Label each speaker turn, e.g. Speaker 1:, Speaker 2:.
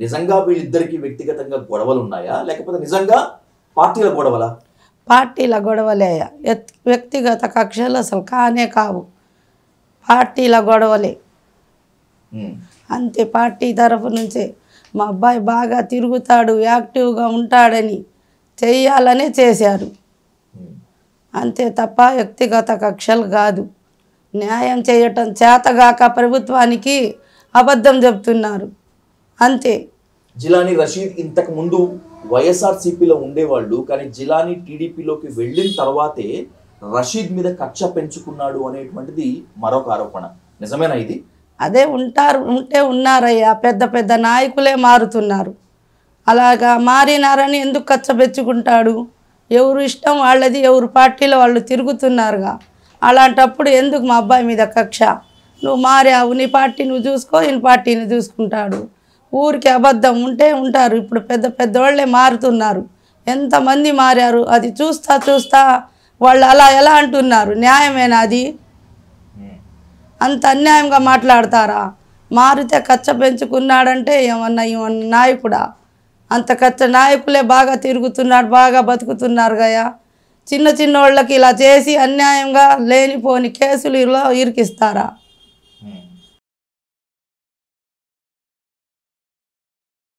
Speaker 1: నిజంగా వీళ్ళిద్దరికి వ్యక్తిగతంగా గొడవలు ఉన్నాయా లేకపోతే నిజంగా పార్టీల గొడవలా?
Speaker 2: పార్టీల గొడవలే, వ్యక్తిగత కక్షలు అసలు కానే కావు, పార్టీల గొడవలే అంతే. పార్టీ తరఫు నుంచే మా అబ్బాయి బాగా తిరుగుతాడు, యాక్టివ్గా ఉంటాడని చెయ్యాలనే చేశారు అంతే తప్ప వ్యక్తిగత కక్షలు కాదు. న్యాయం చేయటం చేతగాక ప్రభుత్వానికి అబద్ధం చెప్తున్నారు అంతే.
Speaker 1: జిలానీ రషీద్ ఇంతకు ముందు వైఎస్ఆర్సీపీలో ఉండేవాళ్ళు, కానీ జిలానీ టీడీపీలోకి వెళ్ళిన తర్వాతే రషీద్ మీద కక్ష పెంచుకున్నాడు అనేటువంటిది మరొక ఆరోపణ. నిజమేనా ఇది?
Speaker 2: అదే ఉన్నారయ్యా, పెద్ద పెద్ద నాయకులే మారుతున్నారు. అలాగా మారినారని ఎందుకు కక్ష పెంచుకుంటాడు? ఎవరు ఇష్టం వాళ్ళది, ఎవరు పార్టీలో వాళ్ళు తిరుగుతున్నారుగా. అలాంటప్పుడు ఎందుకు మా అబ్బాయి మీద కక్ష? నువ్వు మారావు, నీ పార్టీ నువ్వు చూసుకో, ఈయన పార్టీని చూసుకుంటాడు. ఊరికి అబద్ధం ఉంటే ఉంటారు. ఇప్పుడు పెద్ద పెద్దవాళ్ళే మారుతున్నారు, ఎంతమంది మారారు. అది చూస్తా వాళ్ళు అలా ఎలా అంటున్నారు? న్యాయమేనా అది? అంత అన్యాయంగా మాట్లాడతారా? మారితే కచ్చ పెంచుకున్నాడంటే ఏమన్నా నాయకుడా? అంత కచ్చ నాయకులే బాగా తిరుగుతున్నాడు, బాగా బతుకుతున్నారు గయా. చిన్న వాళ్ళకి ఇలా చేసి అన్యాయంగా లేనిపోని కేసులు ఇరికిస్తారా?